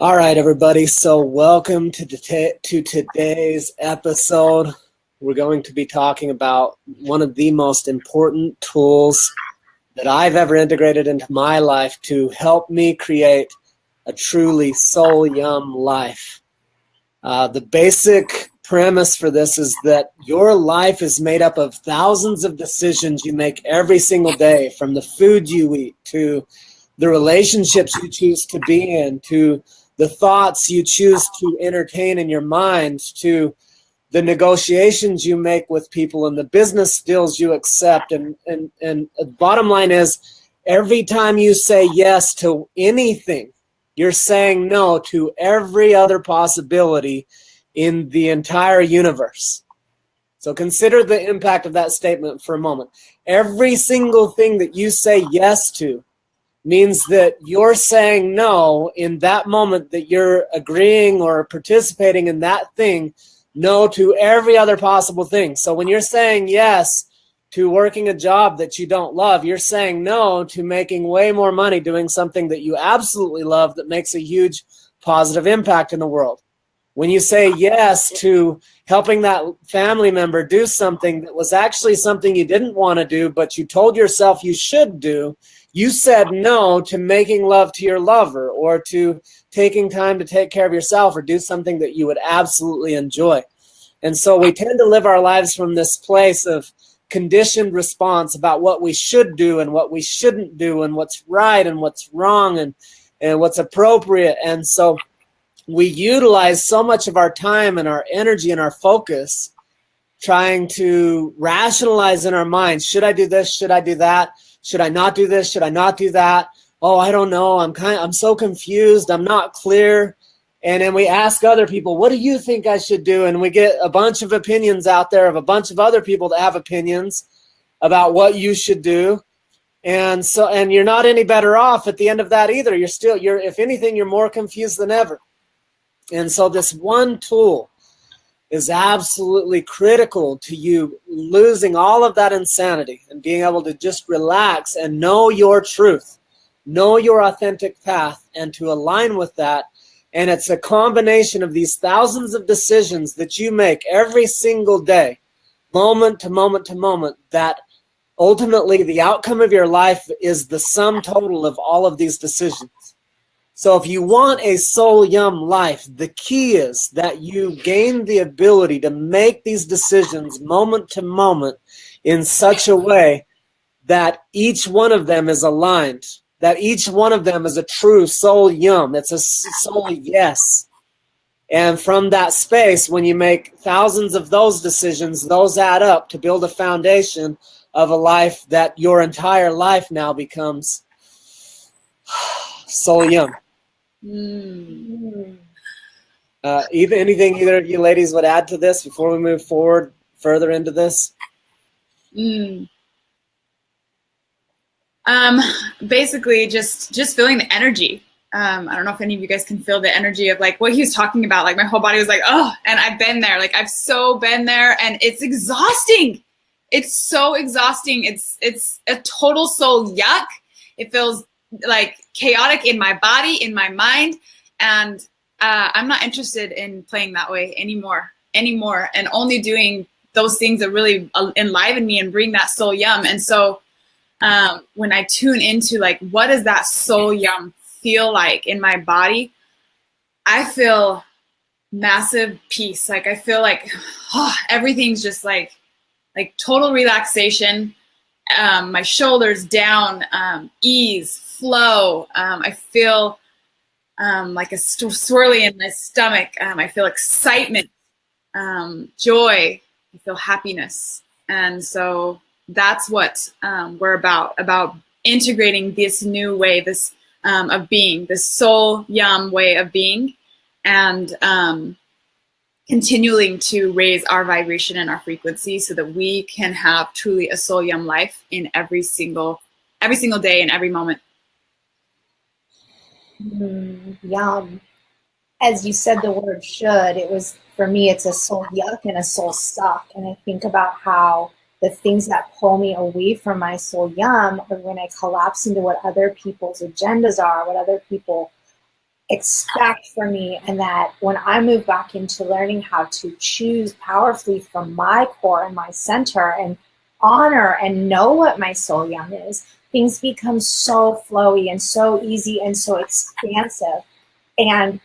All right, everybody. So welcome to today's episode. We're going to be talking about one of the most important tools that I've ever integrated into my life to help me create a truly soul yum life. The basic premise for this is that your life is made up of thousands of decisions you make every single day, from the food you eat to the relationships you choose to be in, to the thoughts you choose to entertain in your mind, to the negotiations you make with people and the business deals you accept. And the bottom line is, every time you say yes to anything, you're saying no to every other possibility in the entire universe. So consider the impact of that statement for a moment. Every single thing that you say yes to means that you're saying no in that moment, that you're agreeing or participating in that thing, no to every other possible thing. So when you're saying yes to working a job that you don't love, you're saying no to making way more money doing something that you absolutely love that makes a huge positive impact in the world. When you say yes to helping that family member do something that was actually something you didn't want to do, but you told yourself you should do, you said no to making love to your lover or to taking time to take care of yourself or do something that you would absolutely enjoy. And so we tend to live our lives from this place of conditioned response about what we should do and what we shouldn't do and what's right and what's wrong and what's appropriate. And so we utilize so much of our time and our energy and our focus trying to rationalize in our minds, should I do this? Should I do that? Should I not do this? Should I not do that? Oh, I don't know. I'm so confused. I'm not clear. And then we ask other people, what do you think I should do? And we get a bunch of opinions out there of a bunch of other people that have opinions about what you should do. And you're not any better off at the end of that either. If anything, you're more confused than ever. And so this one tool is absolutely critical to you losing all of that insanity and being able to just relax and know your truth, know your authentic path, and to align with that. And it's a combination of these thousands of decisions that you make every single day, moment to moment to moment, that ultimately the outcome of your life is the sum total of all of these decisions. So if you want a soul yum life, the key is that you gain the ability to make these decisions moment to moment in such a way that each one of them is aligned, that each one of them is a true soul yum. It's a soul yes. And from that space, when you make thousands of those decisions, those add up to build a foundation of a life that your entire life now becomes soul yum. Anything either of you ladies would add to this before we move forward further into this? Basically just feeling the energy. I don't know if any of you guys can feel the energy of like what he was talking about. Like my whole body was like, oh, and I've been there. Like I've so been there, and it's exhausting. It's so exhausting. It's a total soul yuck. It feels like chaotic in my body, in my mind, and I'm not interested in playing that way anymore, and only doing those things that really enliven me and bring that soul yum. And so when I tune into like, what does that soul yum feel like in my body, I feel massive peace. Like I feel like everything's just like total relaxation. My shoulders down, ease, flow. I feel like a swirly in my stomach. I feel excitement, joy. I feel happiness. And so that's what we're about integrating this new way, this of being, this soul yum way of being, and continuing to raise our vibration and our frequency so that we can have truly a soul yum life in every single day and every moment. Yum. As you said the word should, it was, for me, it's a soul yuck and a soul suck. And I think about how the things that pull me away from my soul yum are when I collapse into what other people's agendas are, what other people expect for me, and that when I move back into learning how to choose powerfully from my core and my center and honor and know what my soul yum is, things become so flowy and so easy and so expansive. And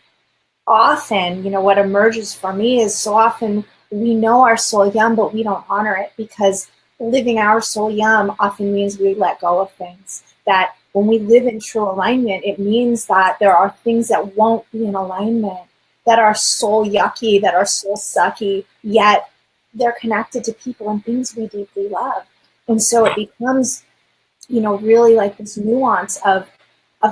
often, what emerges for me is so often we know our soul yum, but we don't honor it, because living our soul yum often means we let go of things. That when we live in true alignment, it means that there are things that won't be in alignment, that are soul yucky, that are soul sucky, yet they're connected to people and things we deeply love. And so it becomes, really like this nuance of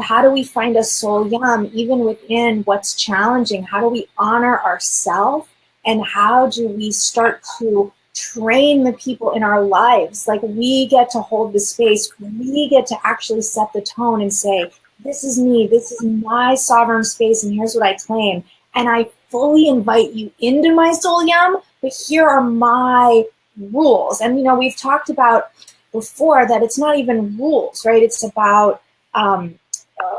how do we find a soul yum even within what's challenging? How do we honor ourselves? And how do we start to train the people in our lives? Like, we get to hold the space. We get to actually set the tone and say, this is me. This is my sovereign space. And here's what I claim. And I fully invite you into my soul yum, but here are my rules. And, we've talked about before that it's not even rules, right? It's about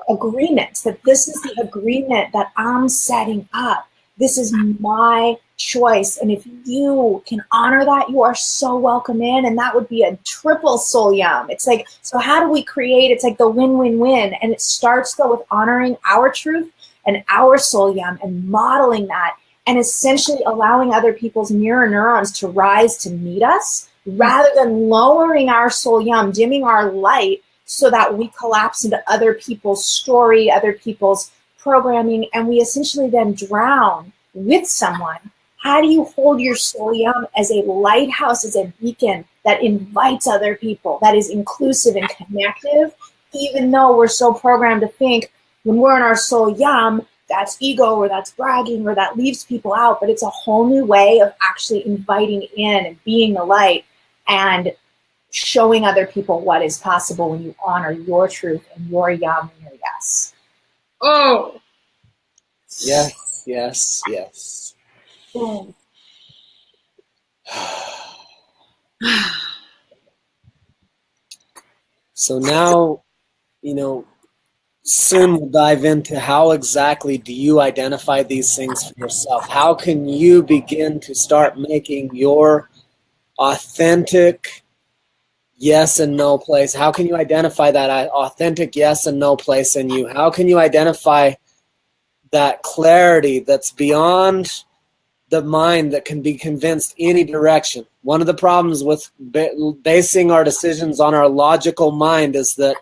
agreements, that this is the agreement that I'm setting up. This is my choice. And if you can honor that, you are so welcome in. And that would be a triple soul yum. It's like, so how do we create? It's like the win-win-win. And it starts though with honoring our truth and our soul yum and modeling that, and essentially allowing other people's mirror neurons to rise to meet us, rather than lowering our soul yum, dimming our light, so that we collapse into other people's story, other people's programming, and we essentially then drown with someone. How do you hold your soul yum as a lighthouse, as a beacon that invites other people, that is inclusive and connective, even though we're so programmed to think when we're in our soul yum, that's ego, or that's bragging, or that leaves people out. But it's a whole new way of actually inviting in and being the light and showing other people what is possible when you honor your truth and your yum and your yes. Oh. Yes, yes, yes. Boom. So now, soon we'll dive into how exactly do you identify these things for yourself? How can you begin to start making your authentic yes and no place? How can you identify that authentic yes and no place in you? How can you identify that clarity that's beyond the mind that can be convinced any direction? One of the problems with basing our decisions on our logical mind is that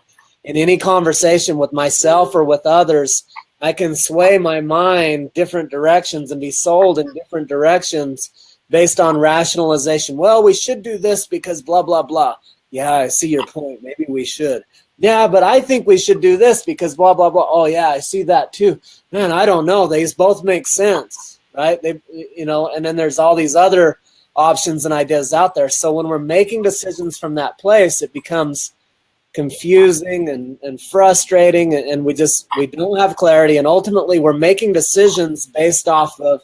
in any conversation with myself or with others, I can sway my mind different directions and be sold in different directions based on rationalization. Well, we should do this because blah, blah, blah. Yeah, I see your point. Maybe we should. Yeah, but I think we should do this because blah, blah, blah. Oh, yeah, I see that too. Man, I don't know. These both make sense, right? And then there's all these other options and ideas out there. So when we're making decisions from that place, it becomes confusing and frustrating, and we don't have clarity. And ultimately, we're making decisions based off of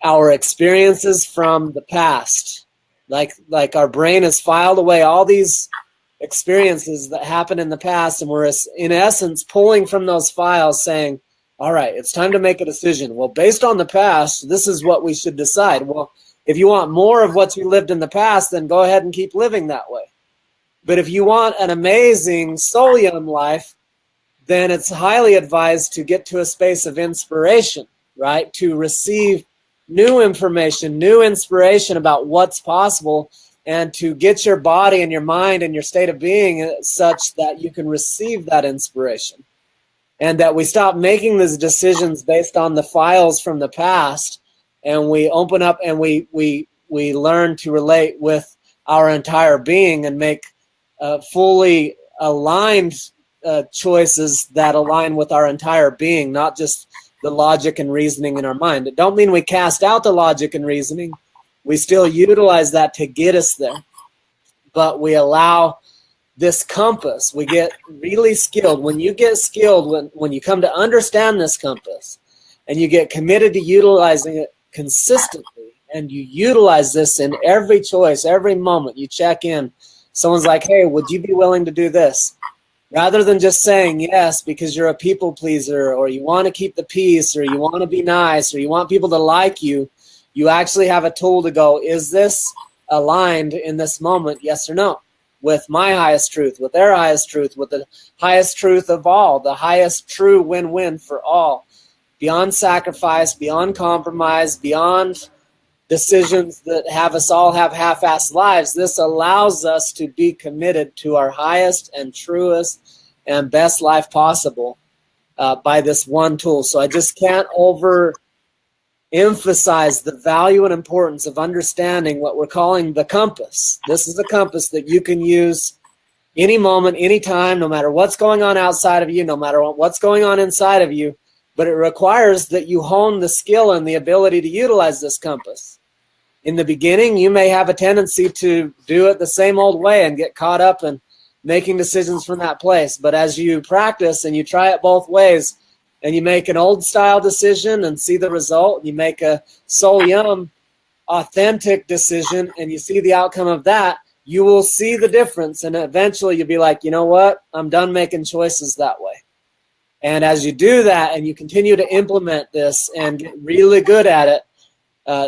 our experiences from the past. Like our brain has filed away all these experiences that happened in the past, and we're in essence pulling from those files saying, all right, it's time to make a decision. Well, based on the past, this is what we should decide. Well, if you want more of what you lived in the past, then go ahead and keep living that way. But if you want an amazing soul yum life, then it's highly advised to get to a space of inspiration, right? To receive new information, new inspiration about what's possible, and to get your body and your mind and your state of being such that you can receive that inspiration. And that we stop making these decisions based on the files from the past, and we open up and we learn to relate with our entire being and make fully aligned choices that align with our entire being, not just the logic and reasoning in our mind. It don't mean we cast out the logic and reasoning. We still utilize that to get us there. But we allow this compass. We get really skilled. When you get skilled, when you come to understand this compass, and you get committed to utilizing it consistently, and you utilize this in every choice, every moment, you check in. Someone's like, hey, would you be willing to do this? Rather than just saying yes because you're a people pleaser, or you want to keep the peace, or you want to be nice, or you want people to like you, you actually have a tool to go, is this aligned in this moment, yes or no, with my highest truth, with their highest truth, with the highest truth of all, the highest true win-win for all, beyond sacrifice, beyond compromise, beyond decisions that have us all have half-assed lives. This allows us to be committed to our highest and truest and best life possible by this one tool. So I just can't emphasize the value and importance of understanding what we're calling the compass. This is a compass that you can use any moment, any time, no matter what's going on outside of you, no matter what's going on inside of you. But it requires that you hone the skill and the ability to utilize this compass. In the beginning, you may have a tendency to do it the same old way and get caught up in making decisions from that place. But as you practice and you try it both ways, and you make an old style decision and see the result, you make a Soul Yum authentic decision and you see the outcome of that, you will see the difference. And eventually you'll be like, you know what? I'm done making choices that way. And as you do that and you continue to implement this and get really good at it,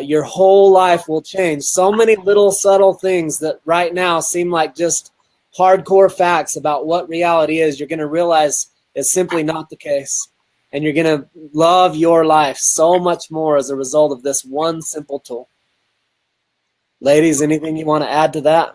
your whole life will change. So many little subtle things that right now seem like just hardcore facts about what reality is, you're going to realize is simply not the case. And you're going to love your life so much more as a result of this one simple tool. Ladies, anything you want to add to that?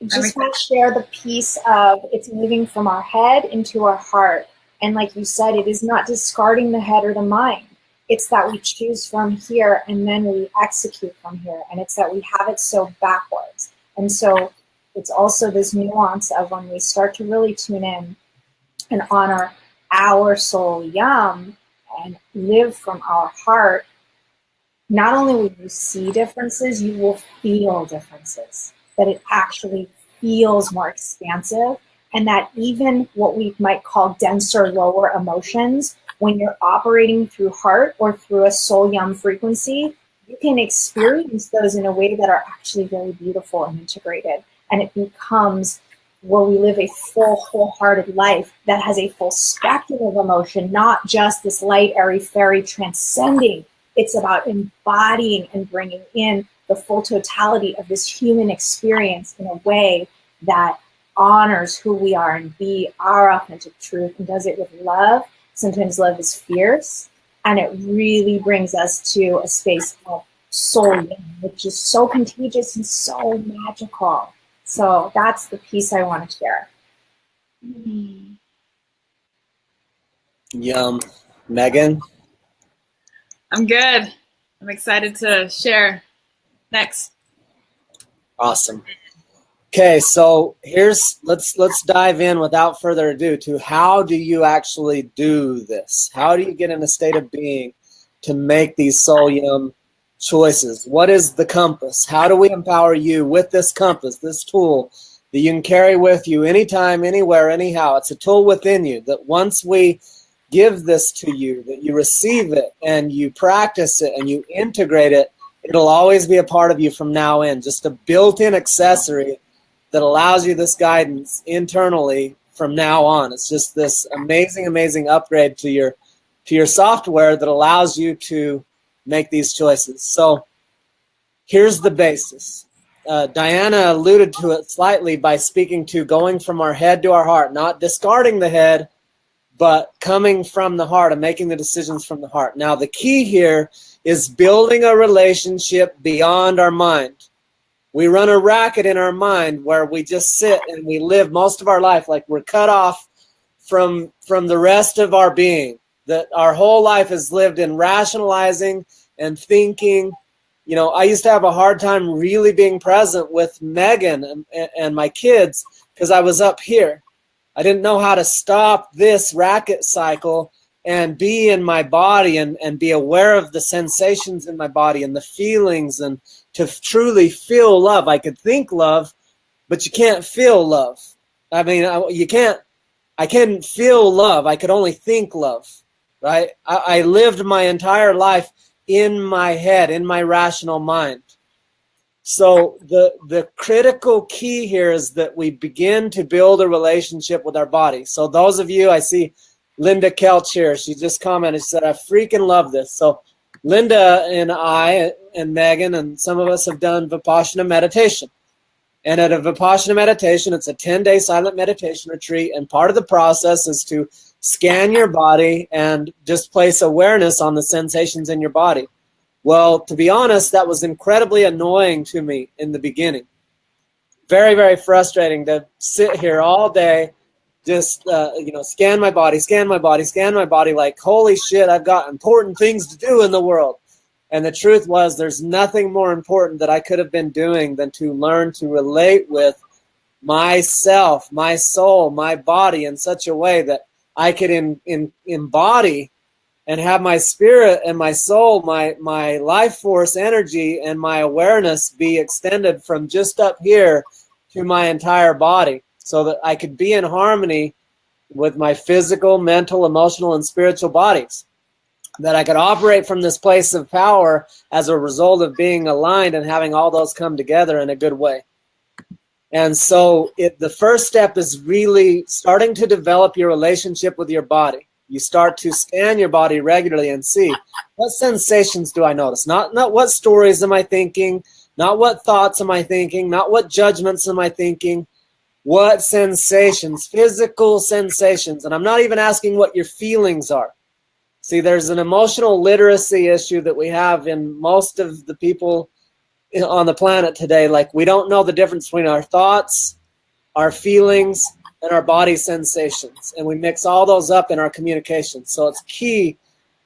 Just want to share the piece of it's moving from our head into our heart. And like you said, it is not discarding the head or the mind. It's that we choose from here and then we execute from here. And it's that we have it so backwards. And so it's also this nuance of when we start to really tune in and honor our Soul Yum and live from our heart, not only will you see differences, you will feel differences, that it actually feels more expansive, and that even what we might call denser, lower emotions, when you're operating through heart or through a Soul Yum frequency, you can experience those in a way that are actually very beautiful and integrated. And it becomes where we live a full, wholehearted life that has a full spectrum of emotion, not just this light, airy, fairy transcending. It's about embodying and bringing in the full totality of this human experience in a way that honors who we are and be our authentic truth and does it with love. Sometimes love is fierce, and it really brings us to a space of soul, which is so contagious and so magical. So that's the piece I want to share. Yum. Megan? I'm good. I'm excited to share next. Awesome. Okay, so let's dive in without further ado to how do you actually do this? How do you get in a state of being to make these Soul Yum choices? What is the compass? How do we empower you with this compass, this tool that you can carry with you anytime, anywhere, anyhow? It's a tool within you that once we give this to you, that you receive it and you practice it and you integrate it, it'll always be a part of you from now in, just a built-in accessory that allows you this guidance internally from now on. It's just this amazing, amazing upgrade to your software that allows you to make these choices. So here's the basis. Diana alluded to it slightly by speaking to going from our head to our heart, not discarding the head, but coming from the heart and making the decisions from the heart. Now, the key here is building a relationship beyond our mind. We run a racket in our mind where we just sit and we live most of our life like we're cut off from the rest of our being, that our whole life is lived in rationalizing and thinking. You know, I used to have a hard time really being present with Megan and my kids because I was up here. I didn't know how to stop this racket cycle and be in my body and be aware of the sensations in my body and the feelings and to truly feel love. I could think love, but you can't feel love. I mean, I couldn't feel love. I could only think love, right? I lived my entire life in my head, in my rational mind. So the critical key here is that we begin to build a relationship with our body. So those of you, I see Linda Kelch here. She just commented, she said, I freaking love this. So Linda and I and Megan and some of us have done Vipassana meditation. And at a Vipassana meditation, it's a 10-day silent meditation retreat. And part of the process is to scan your body and just place awareness on the sensations in your body. Well, to be honest, that was incredibly annoying to me in the beginning. Very, very frustrating to sit here all day, just, scan my body, like, holy shit, I've got important things to do in the world. And the truth was, there's nothing more important that I could have been doing than to learn to relate with myself, my soul, my body in such a way that I could embody and have my spirit and my soul, my life force energy and my awareness be extended from just up here to my entire body, so that I could be in harmony with my physical, mental, emotional, and spiritual bodies. That I could operate from this place of power as a result of being aligned and having all those come together in a good way. And so the first step is really starting to develop your relationship with your body. You start to scan your body regularly and see, what sensations do I notice? Not what stories am I thinking, not what thoughts am I thinking, not what judgments am I thinking, what sensations, physical sensations. And I'm not even asking what your feelings are. See, there's an emotional literacy issue that we have in most of the people on the planet today. Like, we don't know the difference between our thoughts, our feelings, and our body sensations. And we mix all those up in our communication. So it's key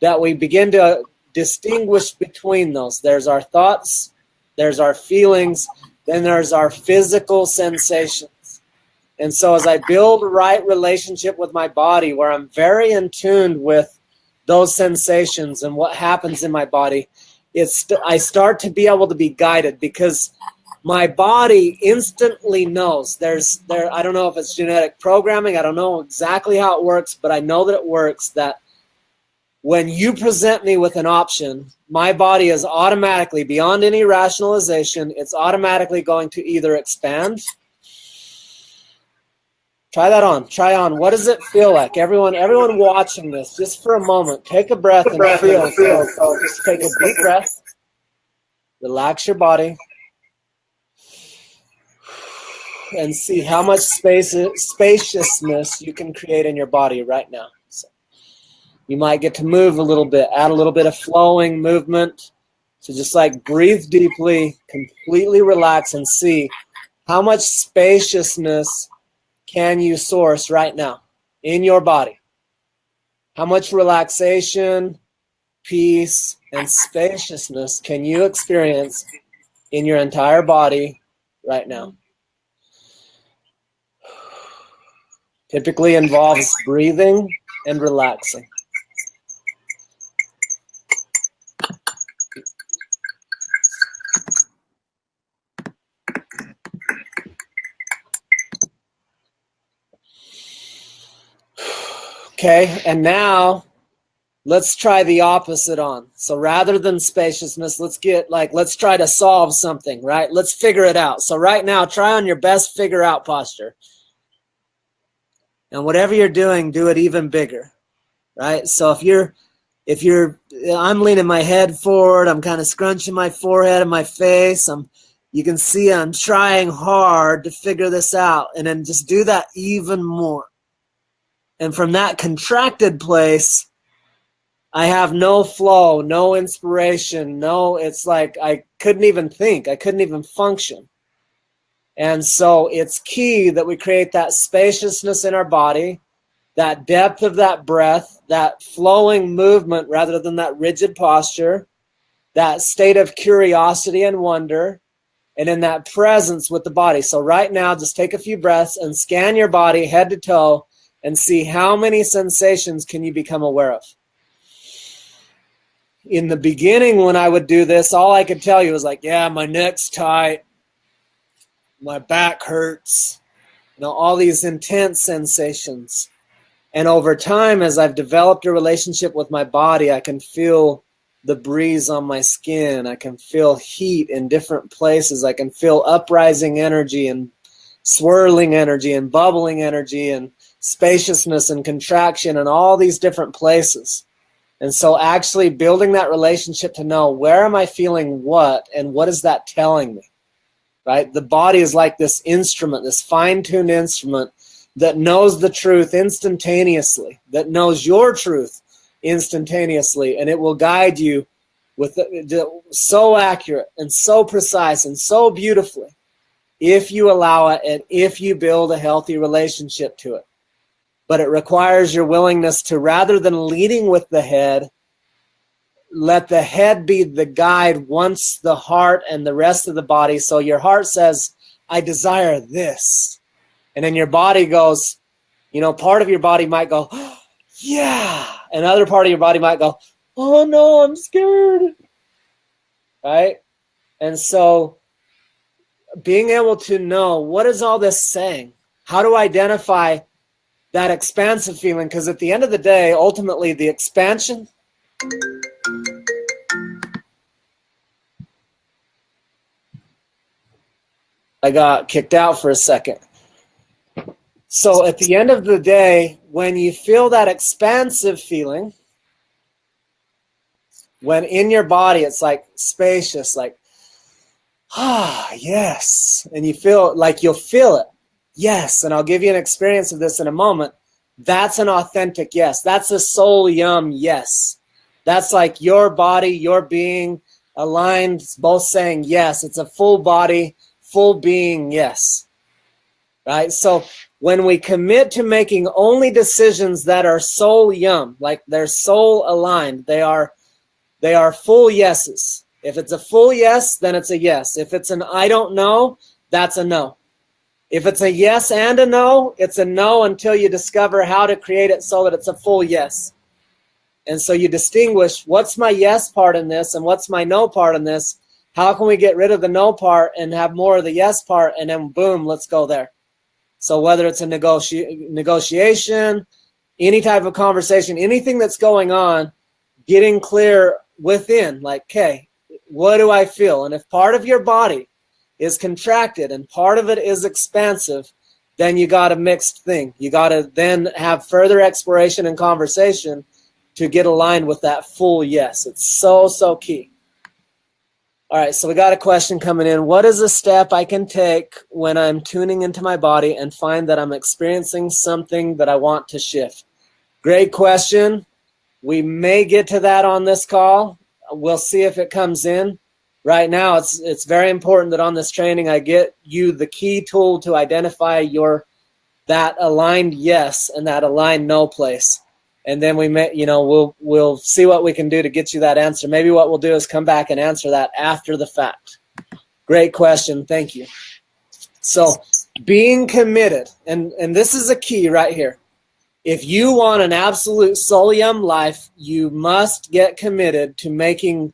that we begin to distinguish between those. There's our thoughts, there's our feelings, then there's our physical sensations. And so as I build a right relationship with my body, where I'm very in tune with those sensations and what happens in my body, I start to be able to be guided, because my body instantly knows. I don't know if it's genetic programming. I don't know exactly how it works, but I know that it works, that when you present me with an option, my body is automatically, beyond any rationalization, it's automatically going to either expand. Try that on. Try on. What does it feel like? Everyone watching this, just for a moment, take a breath and feel. So just take a deep breath. Relax your body. And see how much spaciousness you can create in your body right now. So you might get to move a little bit, add a little bit of flowing movement. So just like breathe deeply, completely relax, and see how much spaciousness can you source right now in your body. How much relaxation, peace, and spaciousness can you experience in your entire body right now? Typically involves breathing and relaxing. Okay, and now let's try the opposite on. So rather than spaciousness, let's try to solve something, right? Let's figure it out. So right now, try on your best figure out posture. And whatever you're doing, do it even bigger, right? So I'm leaning my head forward, I'm kind of scrunching my forehead and my face. You can see I'm trying hard to figure this out, and then just do that even more. And from that contracted place, I have no flow, no inspiration, it's like I couldn't even think, I couldn't even function. And so it's key that we create that spaciousness in our body, that depth of that breath, that flowing movement rather than that rigid posture, that state of curiosity and wonder, and in that presence with the body. So right now, just take a few breaths and scan your body head to toe and see how many sensations can you become aware of. In the beginning, when I would do this, all I could tell you was like, yeah, my neck's tight. My back hurts, all these intense sensations. And over time, as I've developed a relationship with my body, I can feel the breeze on my skin. I can feel heat in different places. I can feel uprising energy and swirling energy and bubbling energy and spaciousness and contraction and all these different places. And so actually building that relationship to know, where am I feeling what, and what is that telling me, right? The body is like this instrument, this fine-tuned instrument that knows the truth instantaneously, that knows your truth instantaneously, and it will guide you with so accurate and so precise and so beautifully if you allow it and if you build a healthy relationship to it. But it requires your willingness to, rather than leading with the head, let the head be the guide once the heart and the rest of the body. So your heart says, I desire this. And then your body goes, part of your body might go, oh, yeah. Another part of your body might go, oh no, I'm scared. Right? And so being able to know, what is all this saying? How to identify that expansive feeling? Because at the end of the day, ultimately the expansion I got kicked out for a second. So at the end of the day, when you feel that expansive feeling, when in your body it's like spacious, like, yes. And you feel like you'll feel it. Yes. And I'll give you an experience of this in a moment. That's an authentic yes. That's a soul yum yes. That's like your body, your being aligned, both saying yes. It's a full body, full being yes. Right? So when we commit to making only decisions that are soul yum, like they're soul aligned, they are full yeses. If it's a full yes, then it's a yes. If it's an I don't know, that's a no. If it's a yes and a no, it's a no until you discover how to create it so that it's a full yes. And so you distinguish, what's my yes part in this and what's my no part in this? How can we get rid of the no part and have more of the yes part? And then boom, let's go there. So whether it's a negotiation, any type of conversation, anything that's going on, getting clear within, like, okay, what do I feel? And if part of your body is contracted and part of it is expansive, then you got a mixed thing. You got to then have further exploration and conversation to get aligned with that full yes. It's so, so key. All right, so we got a question coming in. What is a step I can take when I'm tuning into my body and find that I'm experiencing something that I want to shift? Great question. We may get to that on this call. We'll see if it comes in. Right now, it's very important that on this training, I get you the key tool to identify that aligned yes and that aligned no place. And then we may, we'll see what we can do to get you that answer. Maybe what we'll do is come back and answer that after the fact. Great question. Thank you. So being committed, and this is a key right here. If you want an absolute soul yum life, you must get committed to making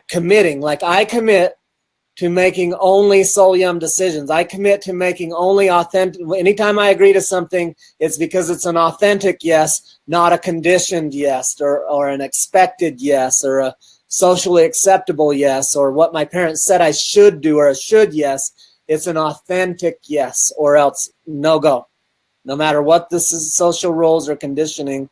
committing. Like I commit to making only soul yum decisions. I commit to making only authentic. Anytime I agree to something, it's because it's an authentic yes, not a conditioned yes or an expected yes or a socially acceptable yes or what my parents said I should do or a should yes. It's an authentic yes or else no go. No matter what this is, social rules or conditioning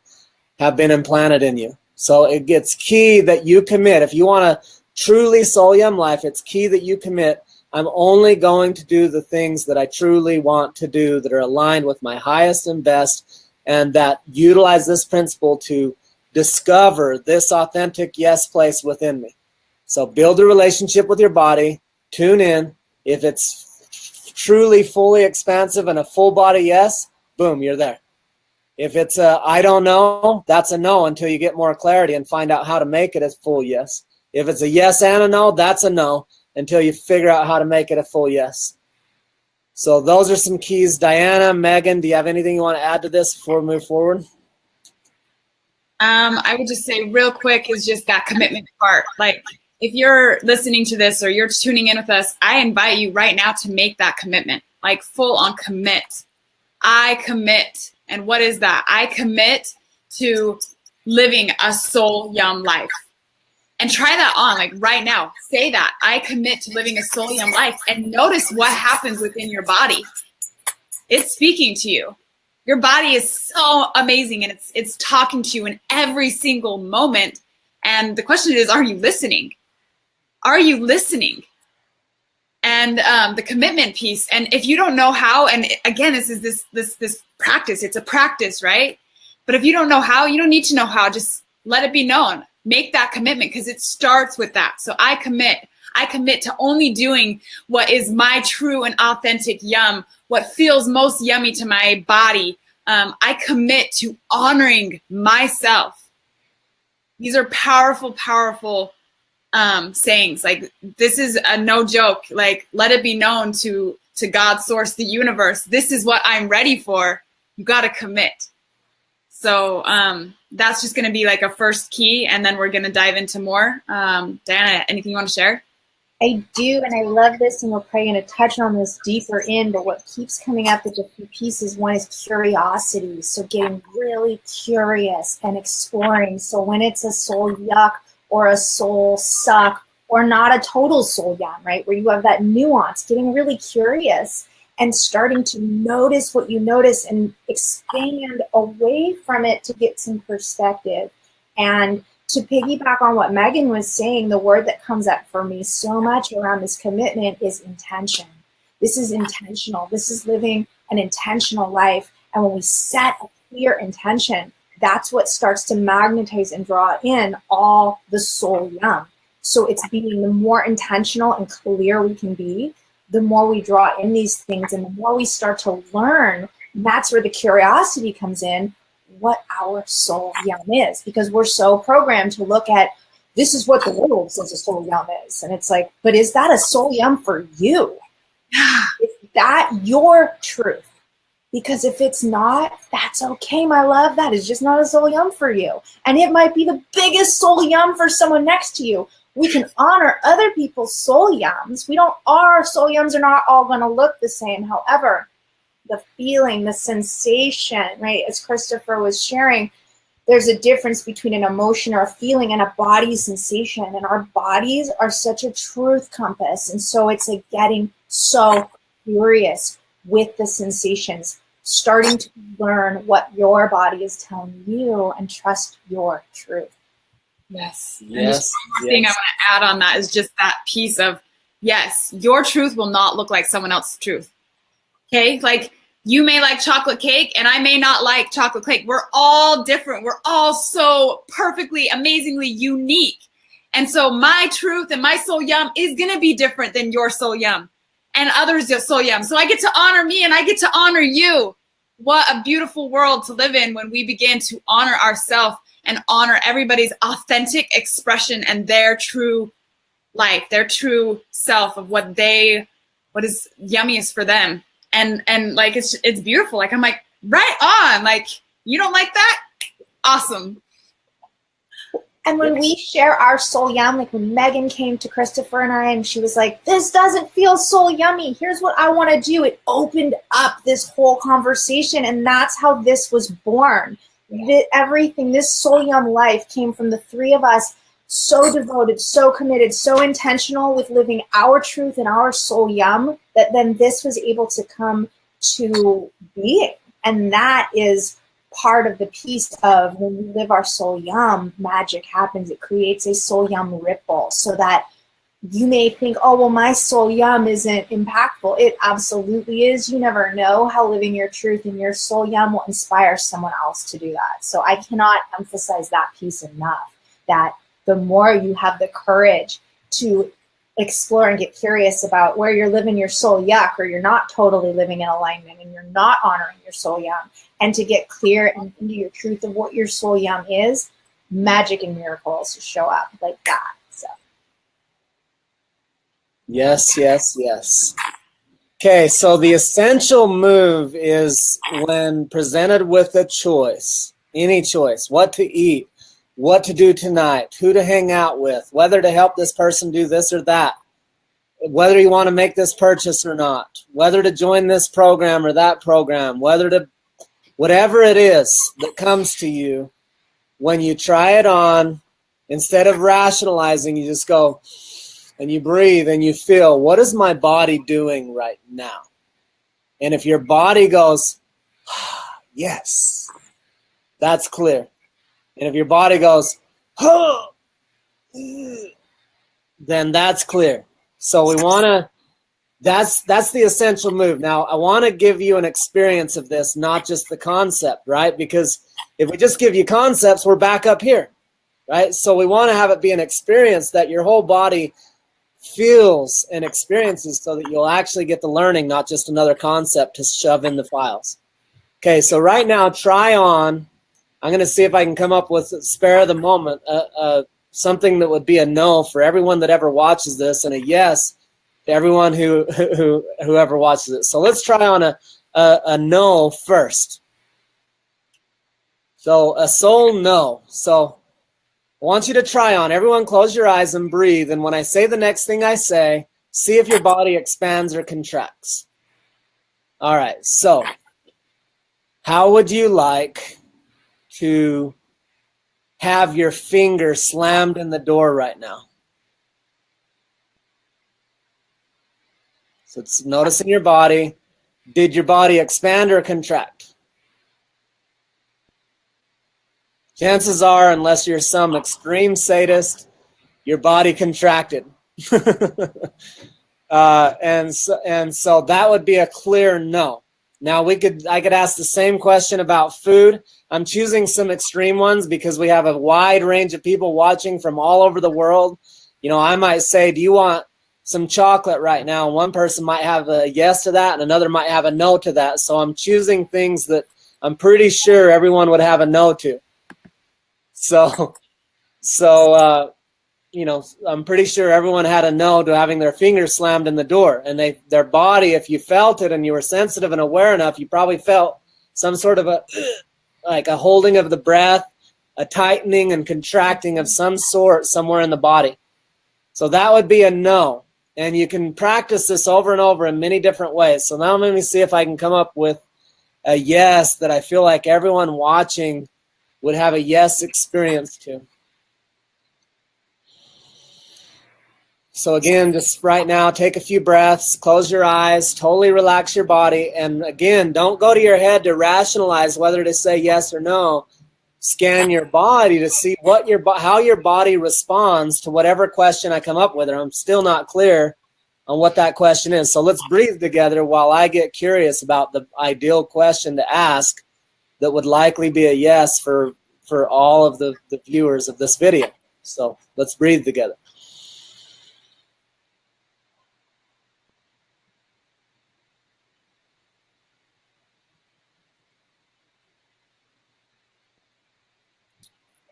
have been implanted in you. So it gets key that you commit. If you want a truly soul yum life, it's key that you commit. I'm only going to do the things that I truly want to do that are aligned with my highest and best and that utilize this principle to discover this authentic yes place within me. So build a relationship with your body, tune in. If it's truly fully expansive and a full body yes, boom, you're there. If it's a I don't know, that's a no until you get more clarity and find out how to make it a full yes. If it's a yes and a no, that's a no until you figure out how to make it a full yes. So those are some keys. Diana, Megan, do you have anything you want to add to this before we move forward? I would just say real quick is just that commitment part. Like if you're listening to this or you're tuning in with us, I invite you right now to make that commitment, like full on commit. I commit. And what is that? I commit to living a soul yum life. And try that on, like right now. Say that. I commit to living a Soul Yum life, and notice what happens within your body. It's speaking to you. Your body is so amazing, and it's talking to you in every single moment. And the question is, are you listening? Are you listening? And the commitment piece. And if you don't know how, and again, this is this practice. It's a practice, right? But if you don't know how, you don't need to know how. Just let it be known. Make that commitment, because it starts with that. So I commit to only doing what is my true and authentic yum, what feels most yummy to my body. I commit to honoring myself. These are powerful, powerful sayings. Like, this is a no joke. Like, let it be known to God, source, the universe. This is what I'm ready for. You got to commit. So that's just going to be like a first key, and then we're going to dive into more. Diana, anything you want to share? I do, and I love this, and we're probably going to touch on this deeper in, but what keeps coming up with a few pieces, one is curiosity. So getting really curious and exploring. So when it's a soul yuck or a soul suck or not a total soul yum, right, where you have that nuance, getting really curious and starting to notice what you notice and expand away from it to get some perspective. And to piggyback on what Megan was saying, the word that comes up for me so much around this commitment is intention. This is intentional. This is living an intentional life. And when we set a clear intention, that's what starts to magnetize and draw in all the soul yum. So it's being the more intentional and clear we can be, the more we draw in these things, and the more we start to learn. That's where the curiosity comes in, what our soul yum is, because we're so programmed to look at, this is what the world says a soul yum is. And it's like, but is that a soul yum for you? Is that your truth? Because if it's not, that's okay, my love. That is just not a soul yum for you. And it might be the biggest soul yum for someone next to you. We can honor other people's soul yums. Our soul yums are not all going to look the same. However, the feeling, the sensation, right, as Christopher was sharing, there's a difference between an emotion or a feeling and a body sensation. And our bodies are such a truth compass. And so it's like getting so curious with the sensations, starting to learn what your body is telling you and trust your truth. Yes. Yes. The thing I want to add on that is just that piece of, yes, your truth will not look like someone else's truth. Okay? Like, you may like chocolate cake and I may not like chocolate cake. We're all different. We're all so perfectly, amazingly unique. And so my truth and my soul yum is going to be different than your soul yum and others' soul yum. So I get to honor me and I get to honor you. What a beautiful world to live in when we begin to honor ourselves and honor everybody's authentic expression and their true life, their true self of what is yummiest for them. And like, it's beautiful. Like, I'm like, right on. Like, you don't like that? Awesome. And when we share our soul yum, like when Megan came to Christopher and I, and she was like, this doesn't feel soul yummy. Here's what I want to do. It opened up this whole conversation. And that's how this was born. Everything, this soul yum life came from the three of us, so devoted, so committed, so intentional with living our truth and our soul yum, that then this was able to come to being. And that is part of the piece of when we live our soul yum, magic happens. It creates a soul yum ripple, so that you may think, oh, well, my soul yum isn't impactful. It absolutely is. You never know how living your truth and your soul yum will inspire someone else to do that. So I cannot emphasize that piece enough, that the more you have the courage to explore and get curious about where you're living your soul yuck, or you're not totally living in alignment and you're not honoring your soul yum, and to get clear and into your truth of what your soul yum is, magic and miracles show up like that. So. Yes, yes, yes. Okay, so the essential move is when presented with a choice, any choice, what to eat, what to do tonight, who to hang out with, whether to help this person do this or that, whether you want to make this purchase or not, whether to join this program or that program, whatever it is that comes to you, when you try it on, Instead of rationalizing, you just go and you breathe and you feel, what is my body doing right now? And if your body goes, yes, that's clear. And if your body goes, then that's clear. So we want to, that's the essential move. Now, I want to give you an experience of this, not just the concept, right? Because if we just give you concepts, we're back up here, right? So we want to have it be an experience that your whole body feels and experiences so that you'll actually get the learning, not just another concept to shove in the files. Okay, so right now, try on. I'm going to see if I can come up with, spare the moment, something that would be a no for everyone that ever watches this and a yes to everyone whoever watches it. So let's try on a no first. So a soul no. So I want you to try on. Everyone close your eyes and breathe. And when I say the next thing I say, see if your body expands or contracts. All right. So how would you like to have your finger slammed in the door right now? So it's noticing your body. Did your body expand or contract? Chances are, unless you're some extreme sadist, your body contracted. And so that would be a clear no. Now I could ask the same question about food. I'm choosing some extreme ones because we have a wide range of people watching from all over the world. You know, I might say, do you want some chocolate right now? One person might have a yes to that and another might have a no to that. So I'm choosing things that I'm pretty sure everyone would have a no to. So you know, I'm pretty sure everyone had a no to having their fingers slammed in the door. And their body, if you felt it and you were sensitive and aware enough, you probably felt some sort of like a holding of the breath, a tightening and contracting of some sort somewhere in the body. So that would be a no. And you can practice this over and over in many different ways. So now let me see if I can come up with a yes that I feel like everyone watching would have a yes experience to. So again, just right now, take a few breaths, close your eyes, totally relax your body. And again, don't go to your head to rationalize whether to say yes or no. Scan your body to see what how your body responds to whatever question I come up with. And I'm still not clear on what that question is. So let's breathe together while I get curious about the ideal question to ask that would likely be a yes for all of the viewers of this video. So let's breathe together.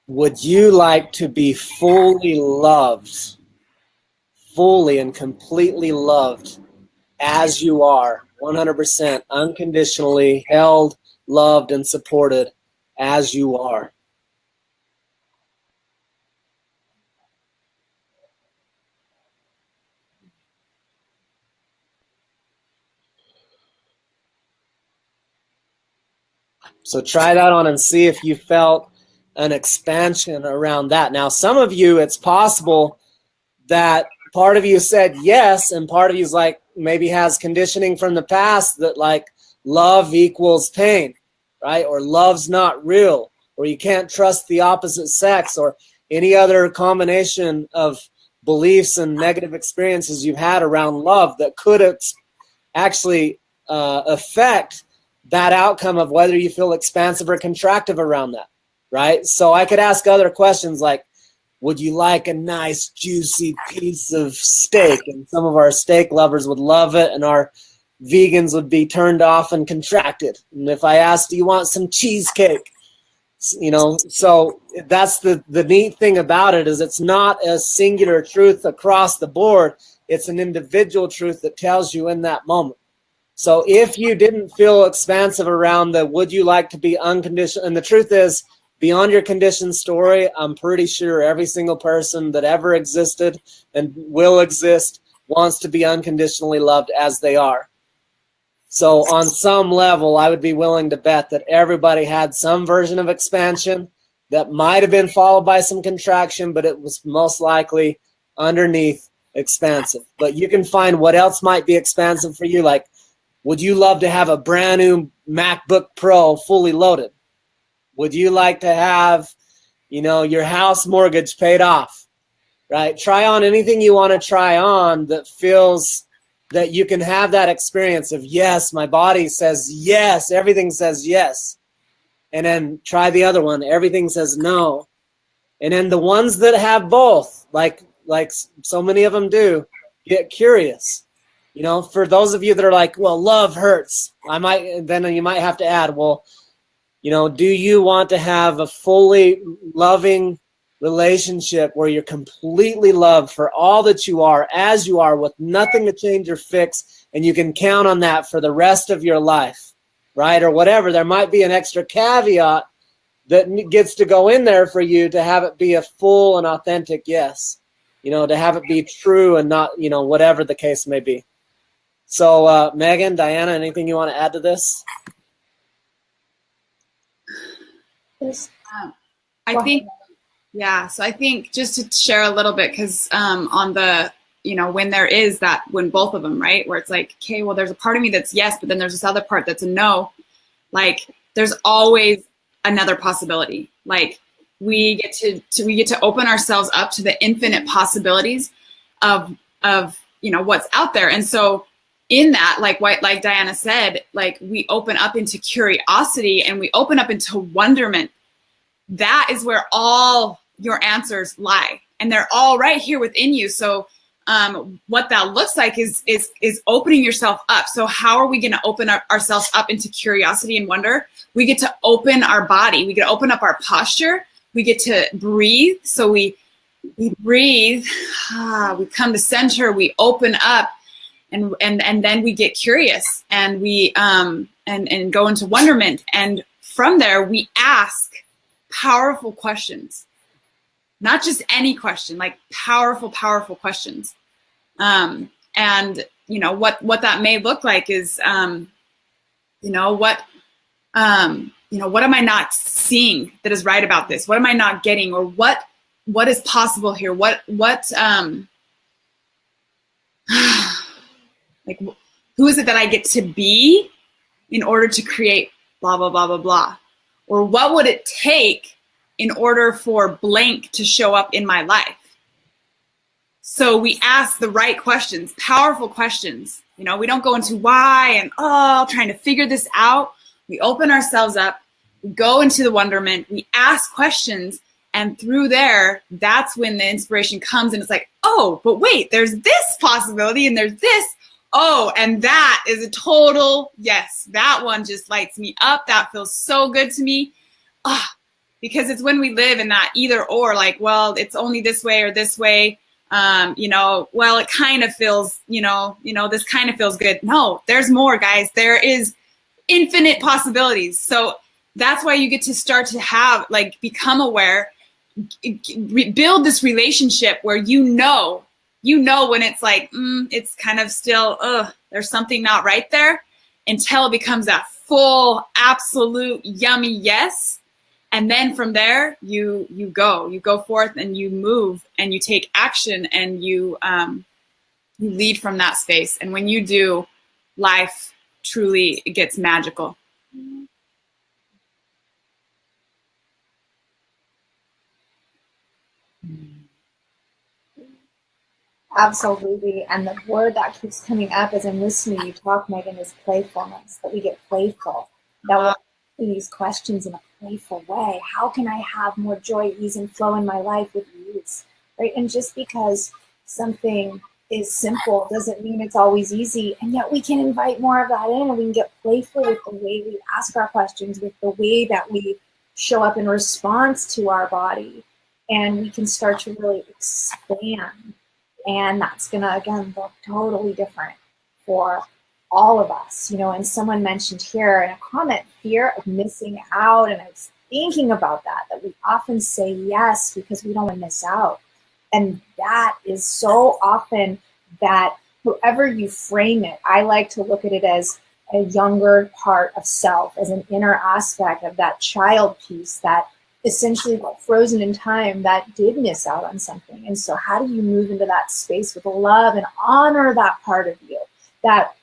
Would you like to be fully loved, fully and completely loved as you are, 100% unconditionally held, loved, and supported as you are? So try that on and see if you felt an expansion around that. Now, some of you, it's possible that part of you said yes, and part of you's like maybe has conditioning from the past that like love equals pain, right? Or love's not real, or you can't trust the opposite sex, or any other combination of beliefs and negative experiences you've had around love that could actually affect that outcome of whether you feel expansive or contractive around that. Right? So I could ask other questions like, would you like a nice juicy piece of steak? And some of our steak lovers would love it, and our vegans would be turned off and contracted. And if I asked, do you want some cheesecake? You know, so that's the neat thing about it, is it's not a singular truth across the board. It's an individual truth that tells you in that moment. So if you didn't feel expansive around the would you like to be unconditional, and the truth is, beyond your conditioned story, I'm pretty sure every single person that ever existed and will exist wants to be unconditionally loved as they are. So on some level, I would be willing to bet that everybody had some version of expansion that might have been followed by some contraction, but it was most likely underneath expansive. But you can find what else might be expansive for you. Like, would you love to have a brand new MacBook Pro fully loaded? Would you like to have, your house mortgage paid off, right? Try on anything you want to try on that feels that you can have that experience of, yes, my body says yes, everything says yes. And then try the other one, everything says no. And then the ones that have both, like so many of them do, get curious. For those of you that are like, well, love hurts, you might have to add, well, do you want to have a fully loving relationship where you're completely loved for all that you are, as you are, with nothing to change or fix, and you can count on that for the rest of your life, right? Or whatever. There might be an extra caveat that gets to go in there for you to have it be a full and authentic yes, to have it be true and not, whatever the case may be. So, Megan, Diana, anything you want to add to this? I think, so I think just to share a little bit, because on the, when there is that, when both of them, right, where it's like, okay, well, there's a part of me that's yes, but then there's this other part that's a no. Like, there's always another possibility. Like, we get to open ourselves up to the infinite possibilities of what's out there. And so in that, like Diana said, like, we open up into curiosity and we open up into wonderment. That is where all your answers lie, and they're all right here within you. So what that looks like is opening yourself up. So how are we going to open ourselves up into curiosity and wonder? We get to open our body. We get to open up our posture. We get to breathe. So we breathe. We come to center. We open up, and then we get curious, and we and go into wonderment. And from there, we ask powerful questions. Not just any question, like powerful questions. And what that may look like is, what am I not seeing that is right about this? What am I not getting? Or what is possible here? Like, who is it that I get to be in order to create blah, blah, blah, blah, blah? Or what would it take in order for blank to show up in my life? So we ask the right questions, powerful questions. We don't go into why and trying to figure this out. We open ourselves up, we go into the wonderment, we ask questions, and through there, that's when the inspiration comes, and it's like, oh, but wait, there's this possibility, and there's this. Oh, and that is a total yes. That one just lights me up. That feels so good to me. Because it's when we live in that either or, like, well, it's only this way or this way. Well, it kind of feels, this kind of feels good. No, there's more, guys. There is infinite possibilities. So that's why you get to start to have, like, become aware, build this relationship where when it's like, it's kind of still, there's something not right there, until it becomes that full, absolute, yummy yes. And then from there, you go forth and you move and you take action and you lead from that space. And when you do, life truly gets magical. Absolutely. And the word that keeps coming up as I'm listening to you talk, Megan, is playfulness, that we get playful, that we're asking these questions in a playful way. How can I have more joy, ease, and flow in my life with ease, right? And just because something is simple doesn't mean it's always easy, and yet we can invite more of that in, and we can get playful with the way we ask our questions, with the way that we show up in response to our body, and we can start to really expand. And that's going to, again, look totally different for all of us. And someone mentioned here in a comment, fear of missing out. And I was thinking about that we often say yes because we don't want to miss out. And that is so often that however you frame it, I like to look at it as a younger part of self, as an inner aspect of that child piece that essentially got frozen in time that did miss out on something. And so how do you move into that space with love and honor that part of you? That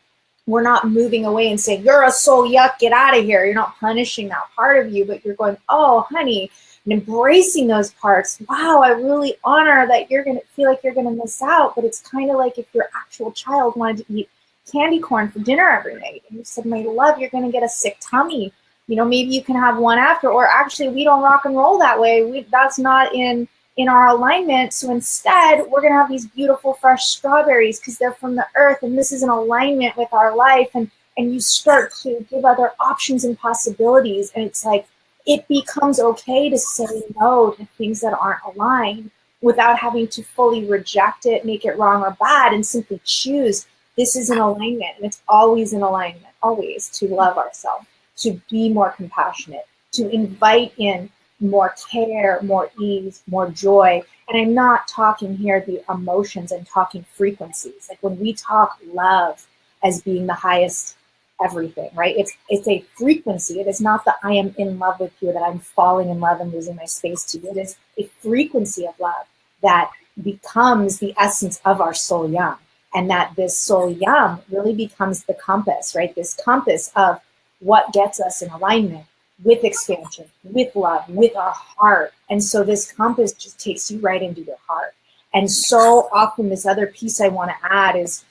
we're not moving away and saying, you're a soul, yuck, get out of here. You're not punishing that part of you, but you're going, oh, honey, and embracing those parts. Wow, I really honor that you're going to feel like you're going to miss out. But it's kind of like if your actual child wanted to eat candy corn for dinner every night, and you said, my love, you're going to get a sick tummy. You know, maybe you can have one after, or actually we don't rock and roll that way. That's not in our alignment. So instead, we're going to have these beautiful fresh strawberries because they're from the earth, and this is in alignment with our life. And you start to give other options and possibilities. And it's like, it becomes okay to say no to things that aren't aligned without having to fully reject it, make it wrong or bad, and simply choose this is in alignment. And it's always in alignment, always, to love ourselves, to be more compassionate, to invite in more care, more ease, more joy. And I'm not talking here the emotions, I'm talking frequencies. Like when we talk love as being the highest everything, right? It's a frequency. It is not that I am in love with you, that I'm falling in love and losing my space to you. It is a frequency of love that becomes the essence of our soul yum. And that this soul yum really becomes the compass, right? This compass of what gets us in alignment with expansion, with love, with our heart. And so this compass just takes you right into your heart. And so often this other piece I want to add is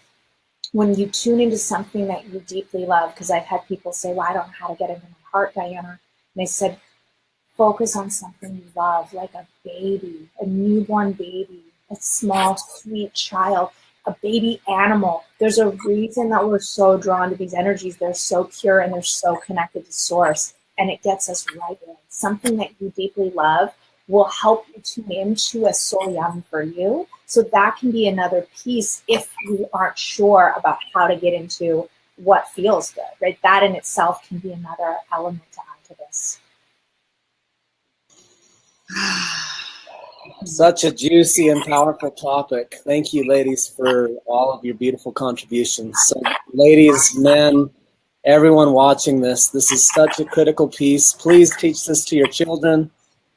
when you tune into something that you deeply love, because I've had people say, well, I don't know how to get into my heart, Diana. And I said, focus on something you love, like a baby, a newborn baby, a small, sweet child, a baby animal. There's a reason that we're so drawn to these energies. They're so pure and they're so connected to source. And it gets us right in. Something that you deeply love will help you tune into a soul yum for you. So that can be another piece if you aren't sure about how to get into what feels good, right? That in itself can be another element to add to this. Such a juicy and powerful topic. Thank you, ladies, for all of your beautiful contributions. So, ladies, men, everyone watching this is such a critical piece. Please teach this to your children.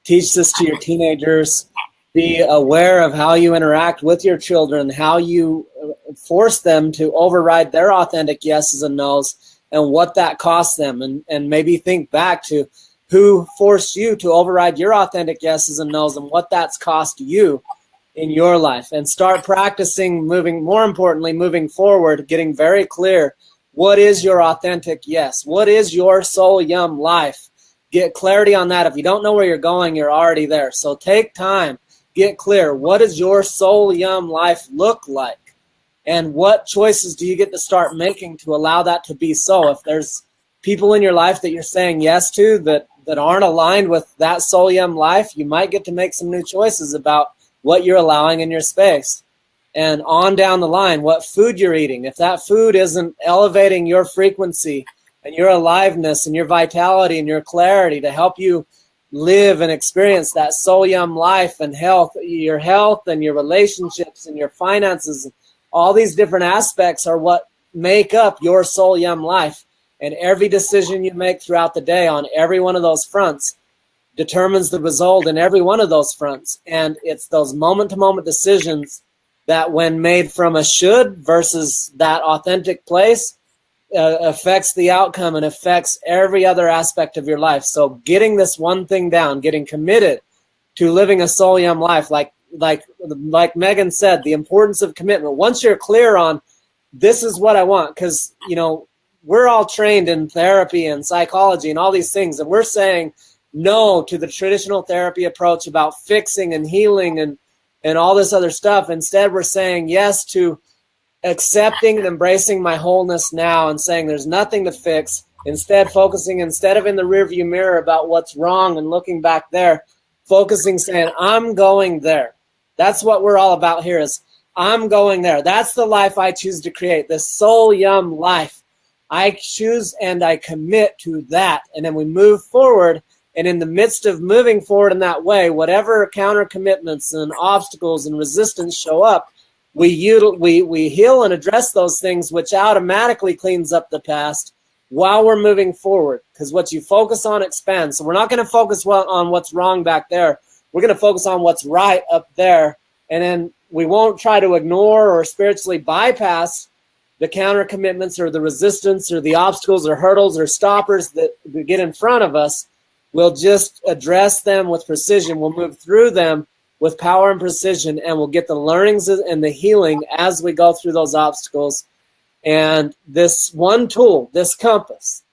Teach this to your teenagers. Be aware of how you interact with your children, how you force them to override their authentic yeses and nos, and what that costs them. And maybe think back to who forced you to override your authentic yeses and nos and what that's cost you in your life. And start practicing more importantly, moving forward, getting very clear. What is your authentic yes? What is your soul yum life? Get clarity on that. If you don't know where you're going, you're already there. So take time. Get clear. What does your soul yum life look like? And what choices do you get to start making to allow that to be so? If there's people in your life that you're saying yes to that aren't aligned with that soul yum life, you might get to make some new choices about what you're allowing in your space. And on down the line, what food you're eating. If that food isn't elevating your frequency and your aliveness and your vitality and your clarity to help you live and experience that soul yum life and health and your relationships and your finances, all these different aspects are what make up your soul yum life. And every decision you make throughout the day on every one of those fronts determines the result in every one of those fronts. And it's those moment-to-moment decisions that when made from a should versus that authentic place affects the outcome and affects every other aspect of your life. So getting this one thing down, getting committed to living a soul yum life, like Megan said, the importance of commitment. Once you're clear on this is what I want, because, you know, we're all trained in therapy and psychology and all these things, and we're saying no to the traditional therapy approach about fixing and healing and all this other stuff. Instead, we're saying yes to accepting and embracing my wholeness now and saying there's nothing to fix. Instead of in the rearview mirror about what's wrong and looking back there, focusing, saying, I'm going there. That's what we're all about here is I'm going there. That's the life I choose to create, this soul yum life. I choose and I commit to that. And then we move forward. And in the midst of moving forward in that way, whatever counter commitments and obstacles and resistance show up, we heal and address those things, which automatically cleans up the past while we're moving forward, because what you focus on expands. So we're not going to focus on what's wrong back there. We're going to focus on what's right up there, and then we won't try to ignore or spiritually bypass the counter commitments or the resistance or the obstacles or hurdles or stoppers that get in front of us. We'll just address them with precision. We'll move through them with power and precision, and we'll get the learnings and the healing as we go through those obstacles. And this one tool, this compass,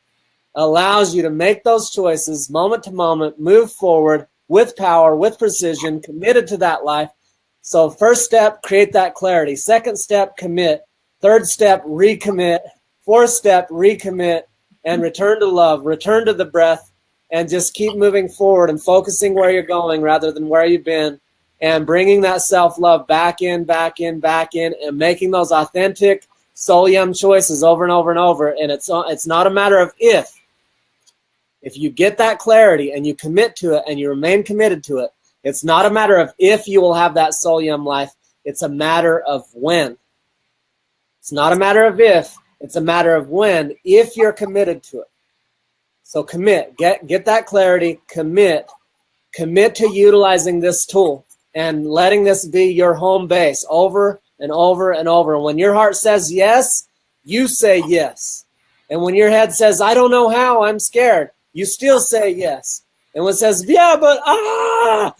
allows you to make those choices moment to moment, move forward with power, with precision, committed to that life. So first step, create that clarity. Second step, commit. Third step, recommit. Fourth step, recommit and return to love, return to the breath, and just keep moving forward and focusing where you're going rather than where you've been, and bringing that self-love back in, and making those authentic soul yum choices over and over and over. And it's not a matter of if. If you get that clarity and you commit to it and you remain committed to it, it's not a matter of if you will have that soul yum life. It's a matter of when. It's not a matter of if. It's a matter of when, if you're committed to it. So commit. Get that clarity. Commit to utilizing this tool and letting this be your home base over and over and over. And when your heart says yes, you say yes. And when your head says, I don't know how, I'm scared, you still say yes. And when it says, yeah, but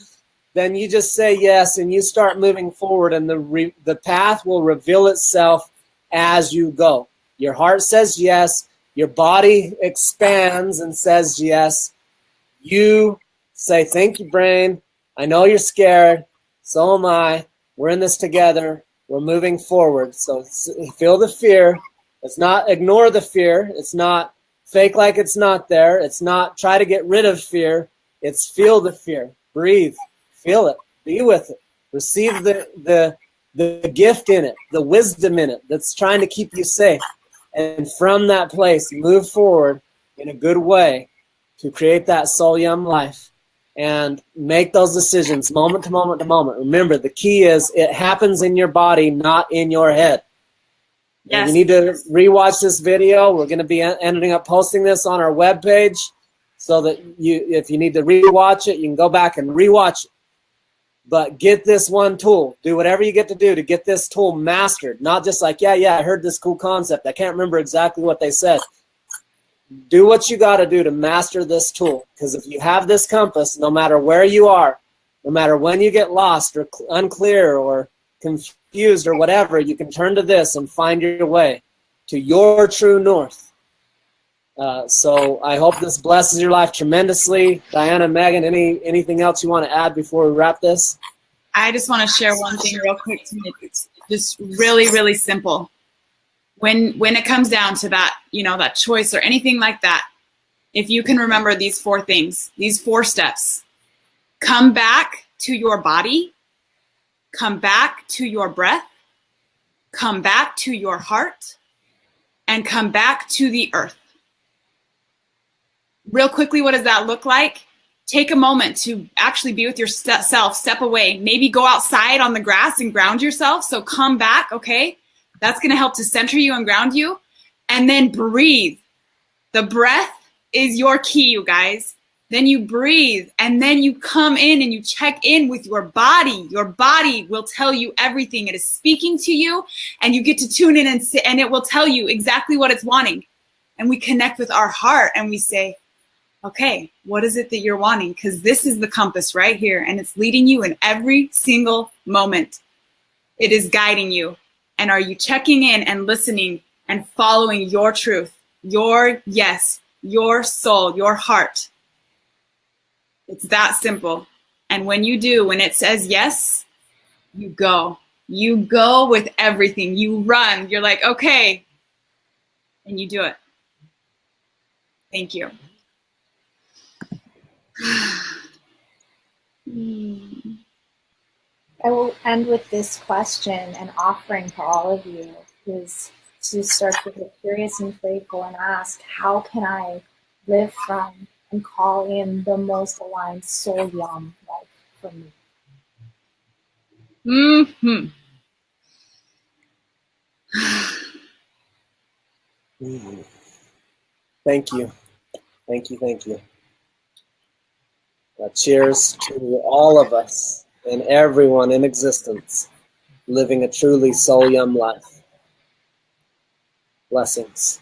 then you just say yes and you start moving forward, and the path will reveal itself as you go. Your heart says yes. Your body expands and says yes. You say, thank you, brain. I know you're scared. So am I. We're in this together. We're moving forward. So feel the fear. It's not ignore the fear. It's not fake like it's not there. It's not try to get rid of fear. It's feel the fear. Breathe. Feel it. Be with it. Receive the gift in it, the wisdom in it that's trying to keep you safe. And from that place, move forward in a good way to create that soul yum life and make those decisions moment to moment to moment. Remember, the key is it happens in your body, not in your head. Yes. You need to rewatch this video. We're going to be ending up posting this on our webpage so that if you need to rewatch it, you can go back and rewatch it. But get this one tool. Do whatever you get to do to get this tool mastered. Not just like, yeah, I heard this cool concept. I can't remember exactly what they said. Do what you got to do to master this tool. Because if you have this compass, no matter where you are, no matter when you get lost or unclear or confused or whatever, you can turn to this and find your way to your true north. So I hope this blesses your life tremendously. Diana, Megan, anything else you want to add before we wrap this? I just want to share one thing real quick to me. It's just really, really simple. When it comes down to that, that choice or anything like that, if you can remember these 4 things, these 4 steps, come back to your body, come back to your breath, come back to your heart, and come back to the earth. Real quickly, what does that look like? Take a moment to actually be with yourself, step away, maybe go outside on the grass and ground yourself. So come back, okay? That's going to help to center you and ground you. And then breathe. The breath is your key, you guys. Then you breathe, and then you come in and you check in with your body. Your body will tell you everything. It is speaking to you, and you get to tune in and it will tell you exactly what it's wanting. And we connect with our heart and we say, okay, what is it that you're wanting? Because this is the compass right here, and it's leading you in every single moment. It is guiding you. And are you checking in and listening and following your truth, your yes, your soul, your heart? It's that simple. And when you do, when it says yes, you go. You go with everything. You run. You're like, okay. And you do it. Thank you. I will end with this question and offering to all of you is to start to get curious and playful and ask, how can I live from and call in the most aligned soul yum life for me? Mm-hmm. Thank you. Thank you. Thank you. Cheers to all of us and everyone in existence living a truly soul yum life. Blessings.